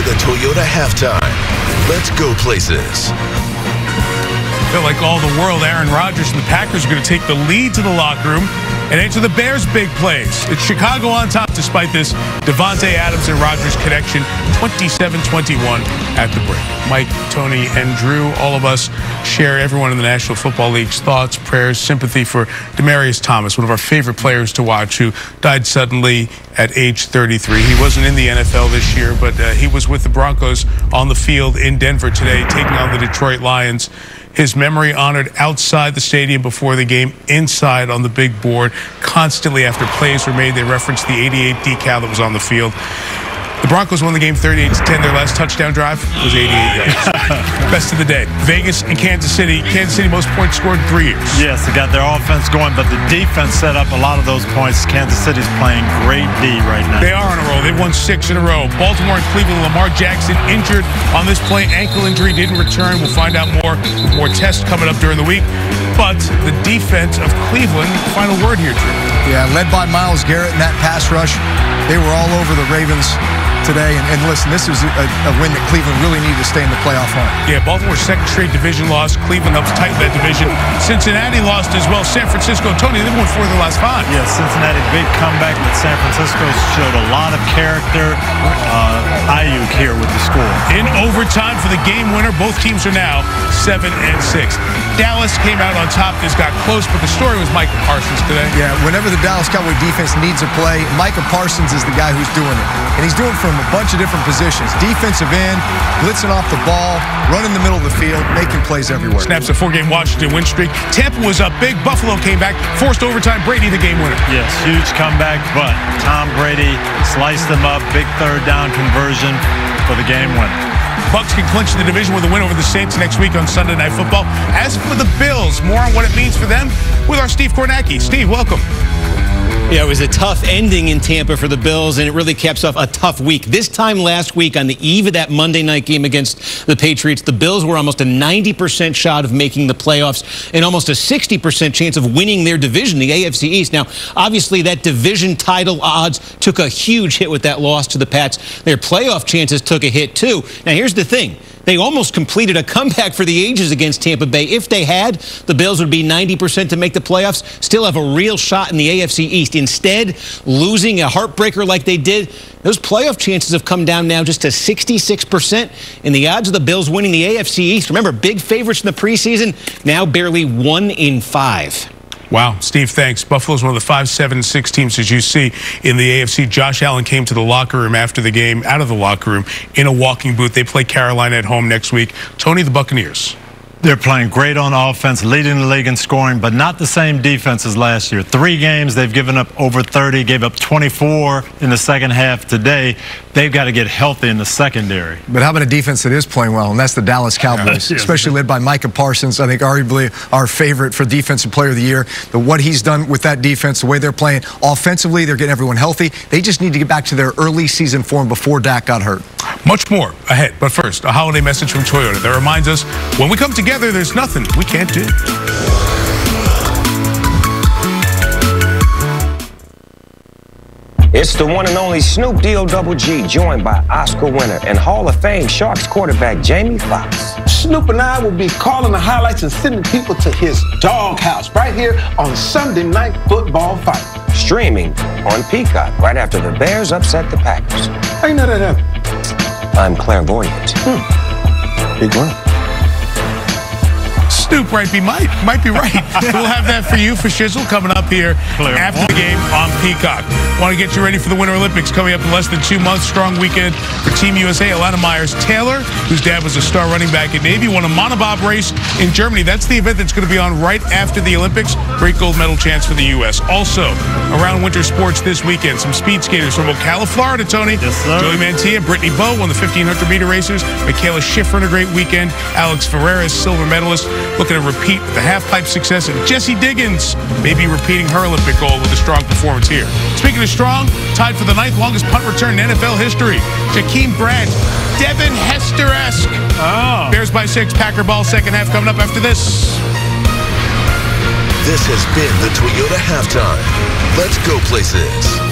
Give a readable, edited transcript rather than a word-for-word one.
the Toyota Halftime. Let's go places. Feel like all the world, Aaron Rodgers and the Packers are going to take the lead to the locker room and answer the Bears' big plays. It's Chicago on top despite this Devontae Adams and Rodgers connection, 27-21 at the break. Mike, Tony, and Drew, all of us share everyone in the National Football League's thoughts, prayers, sympathy for Demaryius Thomas, one of our favorite players to watch, who died suddenly at age 33. He wasn't in the NFL this year, but he was with the Broncos on the field in Denver today, taking on the Detroit Lions. His memory honored outside the stadium before the game, inside on the big board. Constantly after plays were made, they referenced the 88 decal that was on the field. The Broncos won the game 38-10. Their last touchdown drive was 88 yards. Best of the day. Vegas and Kansas City. Kansas City most points scored in 3 years. Yes, they got their offense going, but the defense set up a lot of those points. Kansas City's playing great D right now. They are on a roll. They've won 6 in a row. Baltimore and Cleveland. Lamar Jackson injured on this play. Ankle injury, didn't return. We'll find out more with more tests coming up during the week. But the defense of Cleveland, final word here, Drew. Yeah, led by Myles Garrett in that pass rush. They were all over the Ravens today. And listen, this was a win that Cleveland really needed to stay in the playoff hunt. Yeah, Baltimore's second straight division loss. Cleveland helps tighten that division. Cincinnati lost as well. San Francisco, Tony, they've won 4 of the last 5. Yeah, Cincinnati, big comeback, but San Francisco showed a lot of character. Ayuk here with the score. In overtime for the game winner, both teams are now 7-6. Dallas came out on top. This got close, but the story was Micah Parsons today. Yeah, whenever the Dallas Cowboy defense needs a play, Micah Parsons is the guy who's doing it. And he's doing it from a bunch of different positions. Defensive end, blitzing off the ball, running the middle of the field, making plays everywhere. Snaps a 4-game Washington win streak. Tampa was up big. Buffalo came back, forced overtime. Brady, the game winner. Yes, huge comeback, but Tom Brady sliced them up. Big third down conversion for the game winner. Bucks can clinch the division with a win over the Saints next week on Sunday Night Football. As for the Bills, more on what it means for them with our Steve Kornacki. Steve, welcome. Yeah, it was a tough ending in Tampa for the Bills, and it really caps off a tough week. This time last week, on the eve of that Monday night game against the Patriots, the Bills were almost a 90% shot of making the playoffs and almost a 60% chance of winning their division, the AFC East. Now, obviously, that division title odds took a huge hit with that loss to the Pats. Their playoff chances took a hit, too. Now, here's the thing. They almost completed a comeback for the ages against Tampa Bay. If they had, the Bills would be 90% to make the playoffs, still have a real shot in the AFC East. Instead, losing a heartbreaker like they did, those playoff chances have come down now just to 66%. And the odds of the Bills winning the AFC East, remember, big favorites in the preseason, now barely 1 in 5. Wow, Steve, thanks. Buffalo's one of the 5, 7, 6 teams, as you see, in the AFC. Josh Allen came to the locker room after the game, out of the locker room, in a walking boot. They play Carolina at home next week. Tony, the Buccaneers. They're playing great on offense, leading the league in scoring, but not the same defense as last year. 3 games, they've given up over 30, gave up 24 in the second half today. They've got to get healthy in the secondary. But how about a defense that is playing well, and that's the Dallas Cowboys, especially led by Micah Parsons, I think arguably our favorite for Defensive Player of the Year. But what he's done with that defense, the way they're playing offensively, they're getting everyone healthy. They just need to get back to their early season form before Dak got hurt. Much more ahead, but first, a holiday message from Toyota that reminds us when we come together, there's nothing we can't do. It's the one and only Snoop D-O-double-G, joined by Oscar winner and Hall of Fame Sharks quarterback Jamie Foxx. Snoop and I will be calling the highlights and sending people to his doghouse right here on Sunday Night Football Fight. Streaming on Peacock right after the Bears upset the Packers. How you know that happened? I'm clairvoyant. Big one. Snoop might be right. We'll have that for you for Shizzle coming up here after the game on Peacock. Want to get you ready for the Winter Olympics coming up in less than 2 months. Strong weekend for Team USA. Alana Myers-Taylor, whose dad was a star running back at Navy, won a monobob race in Germany. That's the event that's going to be on right after the Olympics. Great gold medal chance for the U.S. Also, around winter sports this weekend, some speed skaters from Ocala, Florida, Tony. Yes, sir. Joey Mantilla, Brittany Bowe won the 1,500-meter racers. Michaela Schiffer in a great weekend. Alex Ferreira, silver medalist, looking to repeat the half-pipe success. And Jessie Diggins may be repeating her Olympic gold with a strong performance here. Speaking of strong, tied for the 9th longest punt return in NFL history. Jakeem Grant, Devin Hester-esque. Bears by 6, Packer ball, second half coming up after this. This has been the Toyota Halftime. Let's go places.